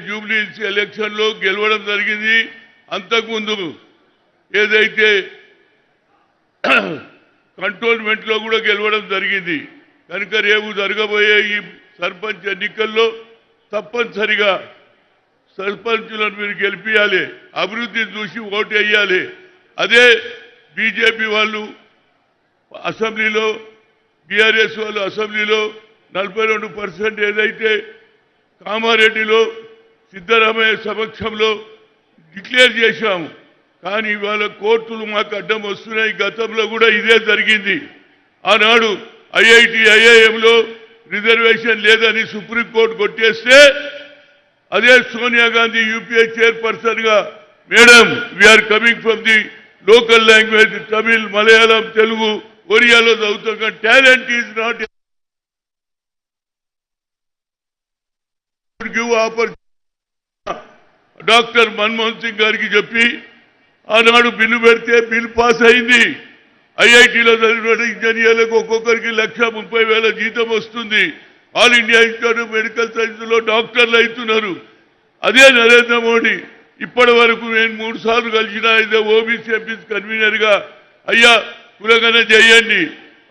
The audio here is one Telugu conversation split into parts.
జూబ్లీ హిల్స్ ఎలక్షన్ లో గెలవడం జరిగింది. అంతకుముందు ఏదైతే కంటోన్మెంట్ లో కూడా గెలవడం జరిగింది. కనుక రేపు జరగబోయే ఈ సర్పంచ్ ఎన్నికల్లో తప్పనిసరిగా సర్పంచులను మీరు గెలిపియాలి, అభివృద్ధిని చూసి ఓటు వేయాలి. అదే బీజేపీ వాళ్ళు అసెంబ్లీలో, బీఆర్ఎస్ వాళ్ళు అసెంబ్లీలో 42% ఏదైతే కామారెడ్డిలో సిద్ధరామయ్య సమక్షంలో డిక్లేర్ చేశాము. కానీ ఇవాళ కోర్టులు మాకు అడ్డం వస్తున్నాయి. గతంలో కూడా ఇదే జరిగింది. ఆనాడు ఐఐటి ఐఐఎంలో రిజర్వేషన్ లేదని సుప్రీంకోర్టు కొట్టేస్తే అదే సోనియా గాంధీ యూపీఏ చైర్పర్సన్ గా madam we're coming from the local language Tamil, Malayalam, Telugu, ఒరియాలో చదువుతాం. Talent is not give opportunity doctor Manmohan Singh గారికి చెప్పి ఆనాడు బిల్లు పెడితే బిల్ పాస్ అయింది. ఐఐటీలో చదివిన ఇంజనీర్లకు ఒక్కొక్కరికి 1,30,000 జీతం వస్తుంది. All India institute of medical science లో డాక్టర్లు అవుతున్నారు. అదే నరేంద్ర మోడీ ఇప్పటి వరకు నేను 3 సార్లు కలిసిన అయితే ఓబీసీ ఎంపీస్ కన్వీనర్ గా అయ్యా కులగన చేయండి,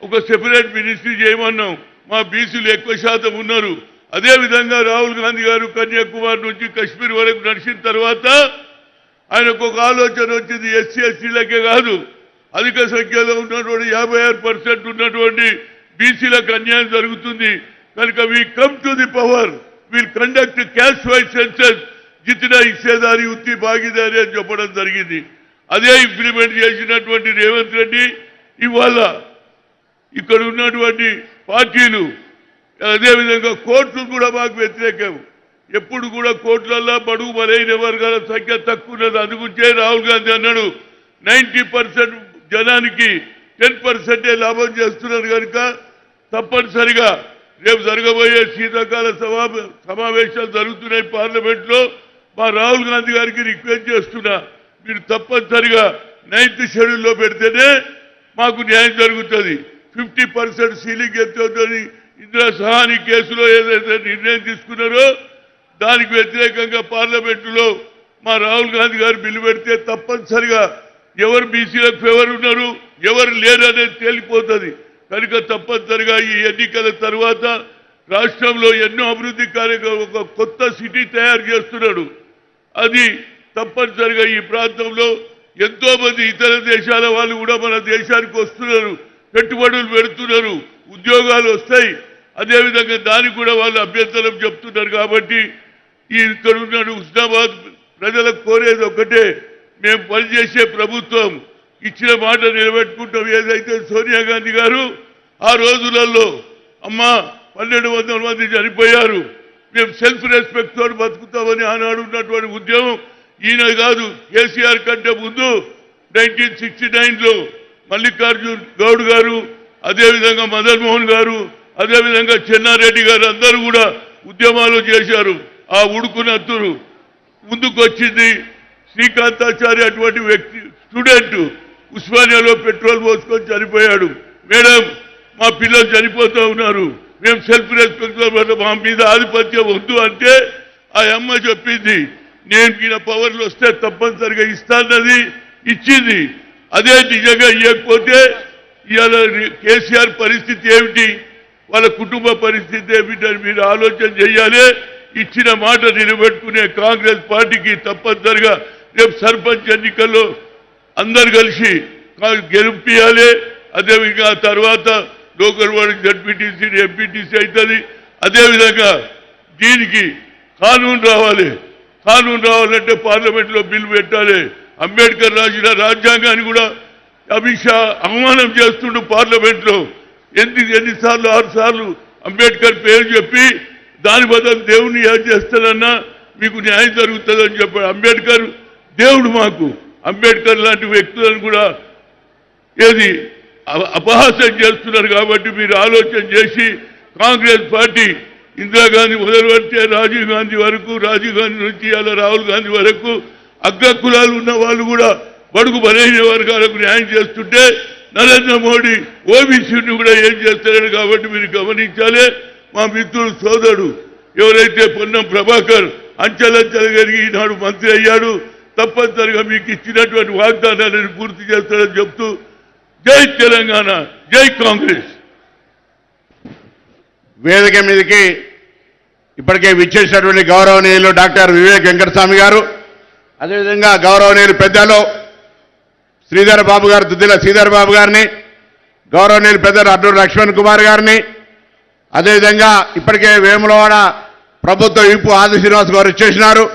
ఒక సెపరేట్ మినిస్ట్రీ చేయమన్నాం. మా బీసీలు ఎక్కువ శాతం ఉన్నారు. అదే విధంగా రాహుల్ గాంధీ గారు కన్యాకుమారి నుంచి కశ్మీర్ వరకు నడిచిన తర్వాత ఆయనకు ఒక ఆలోచన వచ్చింది. ఎస్సీ ఎస్టీలకే కాదు, అధిక సంఖ్యలో ఉన్నటువంటి 56% ఉన్నటువంటి బీసీలకు అన్యాయం జరుగుతుంది. కనుక we come to the power, will conduct caste wise census, జితనా హిస్సేదారి ఉత్తి భాగీదారి అని చెప్పడం జరిగింది. అదే ఇంప్లిమెంట్ చేసినటువంటి రేవంత్ రెడ్డి ఇవాళ ఇక్కడ ఉన్నటువంటి పార్టీలు అదేవిధంగా కోర్టులు కూడా మాకు వ్యతిరేకం. ఎప్పుడు కూడా కోర్టులలో బడుగు బలైన వర్గాల సంఖ్య తక్కువ ఉన్నది. అందుకుంటే రాహుల్ గాంధీ అన్నాడు 90% జనానికి 10% లాభం చేస్తున్నారు. కనుక తప్పనిసరిగా రేపు జరగబోయే శీతాకాల సమావేశాలు జరుగుతున్నాయి పార్లమెంట్ లో. మా రాహుల్ గాంధీ గారికి రిక్వెస్ట్ చేస్తున్నా, మీరు తప్పనిసరిగా 9th షెడ్యూల్లో పెడితేనే మాకు న్యాయం జరుగుతుంది. 50% సీలింగ్ ఎత్తుని ఇందిరా సహాని కేసులో ఏదైతే నిర్ణయం తీసుకున్నారో దానికి వ్యతిరేకంగా పార్లమెంటులో మా రాహుల్ గాంధీ గారు బిల్లు పెడితే తప్పనిసరిగా ఎవరు బీసీలకు ఫేవర్ ఉన్నారు, ఎవరు లేరు అనేది తేలిపోతుంది. కనుక తప్పనిసరిగా ఈ ఎన్నికల తర్వాత రాష్ట్రంలో ఎన్నో అభివృద్ధి కార్యక్రమాలు, ఒక కొత్త సిటీ తయారు చేస్తున్నాడు. అది తప్పనిసరిగా ఈ ప్రాంతంలో ఎంతో మంది ఇతర దేశాల వాళ్ళు కూడా మన దేశానికి వస్తున్నారు, పెట్టుబడులు పెడుతున్నారు, ఉద్యోగాలు వస్తాయి. అదేవిధంగా దానికి కూడా వాళ్ళు అభ్యంతరం చెప్తున్నారు. కాబట్టి ఈ ఇక్కడ ఉన్న హుస్నాబాద్ ప్రజలకు కోరేది ఒకటే, మేము పనిచేసే ప్రభుత్వం ఇచ్చిన మాట నిలబెట్టుకుంటాం. ఏదైతే సోనియా గాంధీ గారు ఆ రోజులలో అమ్మా 1,200 మంది చనిపోయారు, మేము సెల్ఫ్ రెస్పెక్ట్ తోటి బతుకుతామని ఆనాడు ఉన్నటువంటి ఉద్యమం ఈయన కాదు, కేసీఆర్ కంటే ముందు 1969లో మల్లికార్జున్ గౌడ్ గారు, అదేవిధంగా మదన్ మోహన్ గారు, అదేవిధంగా చెన్నారెడ్డి గారు అందరూ కూడా ఉద్యమాలు చేశారు. ఆ ఉడుకునత్తురు ముందుకు వచ్చింది శ్రీకాంతాచారి అటువంటి వ్యక్తి, స్టూడెంట్ ఉస్మానియాలో పెట్రోల్ పోసుకొని చనిపోయాడు. మేడం మా పిల్లలు చనిపోతూ ఉన్నారు, మేము సెల్ఫ్ రెస్పెక్ట్ మా మీద ఆధిపత్యం వద్దు అంటే ఆ అమ్మ చెప్పింది నేను ఈయన పవర్లు వస్తే తప్పనిసరిగా ఇస్తానది, ఇచ్చింది. అదే నిజంగా ఇవ్వకపోతే ఇవాళ కేసీఆర్ పరిస్థితి ఏమిటి, వాళ్ళ కుటుంబ పరిస్థితి ఏమిటని మీరు ఆలోచన చేయాలి. ఇచ్చిన మాట నిలబెట్టుకునే కాంగ్రెస్ పార్టీకి తప్పనిసరిగా రేపు సర్పంచ్ ఎన్నికల్లో అందరు కలిసి గెలిపియాలి. అదేవిధంగా తర్వాత లోకల్ వాడికి జడ్పీటీసీ, ఎంపీటీసీ అవుతుంది. అదేవిధంగా దీనికి కానూన్ రావాలి. కానూన్ రావాలంటే పార్లమెంట్లో బిల్లు పెట్టాలి. అంబేద్కర్ రాసిన రాజ్యాంగాన్ని కూడా అమిత్ షా అవమానం చేస్తుండు పార్లమెంట్లో. ఎన్నిసార్లు 6 సార్లు అంబేద్కర్ పేరు చెప్పి దాని బదులు దేవుడిని యాద్ చేస్తానన్నా మీకు న్యాయం జరుగుతుందని చెప్పాడు. అంబేద్కర్ దేవుడు మాకు. అంబేద్కర్ లాంటి వ్యక్తులను కూడా ఏది అపహాస్యం చేస్తున్నారు. కాబట్టి మీరు ఆలోచన చేసి కాంగ్రెస్ పార్టీ ఇందిరాగాంధీ మొదలు పెడితే రాజీవ్ గాంధీ వరకు, రాజీవ్ గాంధీ నుంచి అలా రాహుల్ గాంధీ వరకు అగ్ర కులాలు ఉన్న వాళ్ళు కూడా బడుగు బలైన వర్గాలకు న్యాయం చేస్తుంటే నరేంద్ర మోడీ ఓబీసీని కూడా ఏం చేస్తారని కాబట్టి మీరు గమనించాలి. మా మిత్రుడు సోదరుడు ఎవరైతే పొన్నం ప్రభాకర్ అంచెలంచెలు కలిగి ఈనాడు మంత్రి అయ్యాడు. తప్పనిసరిగా మీకు ఇచ్చినటువంటి వాగ్దానాలను పూర్తి చేస్తాడని చెప్తూ జై తెలంగాణ, జై కాంగ్రెస్. వేదిక మీదకి ఇప్పటికే విచ్చేసినటువంటి గౌరవనీయులు డాక్టర్ వివేక్ వెంకటస్వామి గారు, అదేవిధంగా గౌరవనీయులు పెద్దలు శ్రీధర్ బాబు గారు, దుద్దిల శ్రీధర్ బాబు గారిని, గౌరవనీయులు పెద్దలు అడ్డూరు లక్ష్మణ్ కుమార్ గారిని, అదేవిధంగా ఇప్పటికే వేములవాడ ప్రభుత్వ విపు ఆది శ్రీనివాస్ గారు వచ్చేసినారు.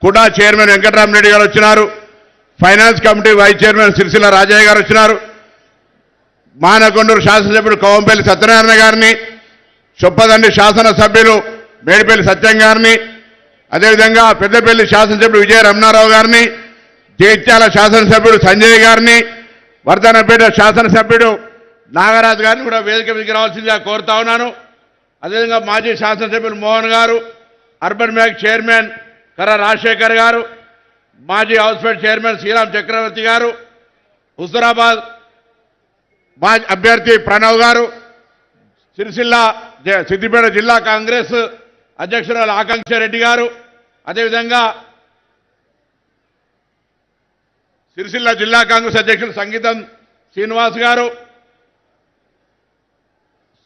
కుడా చైర్మన్ వెంకటరామరెడ్డి గారు వచ్చినారు. Finance committee vice chairman Sirisilla Rajaiah గారు వచ్చినారు. మానకొండూరు శాసనసభ్యుడు కవంపల్లి సత్యనారాయణ గారిని, చొప్పదండి శాసనసభ్యులు మేడిపల్లి సత్యం గారిని, అదేవిధంగా పెద్దపల్లి శాసనసభ్యుడు విజయ రమణారావు గారిని, జైత్యాల శాసనసభ్యుడు సంజయ్ గారిని, వర్ధనపేట శాసనసభ్యుడు నాగరాజు గారిని కూడా వేదిక మీదకి రావాల్సిందిగా కోరుతా ఉన్నాను. అదేవిధంగా మాజీ శాసనసభ్యులు మోహన్ గారు, అర్బన్ బ్యాంక్ చైర్మన్ కర్ర రాజశేఖర్ గారు, మాజీ హౌస్ఫెడ్ చైర్మన్ శ్రీరామ్ చక్రవర్తి గారు, హుజురాబాద్ మాజీ అభ్యర్థి ప్రణవ్ గారు, సిద్దిపేట జిల్లా కాంగ్రెస్ అధ్యక్షురాలు ఆకాంక్ష రెడ్డి గారు, అదేవిధంగా సిరిసిల్ల జిల్లా కాంగ్రెస్ అధ్యక్షులు సంగీతం శ్రీనివాస్ గారు,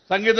సంగీతం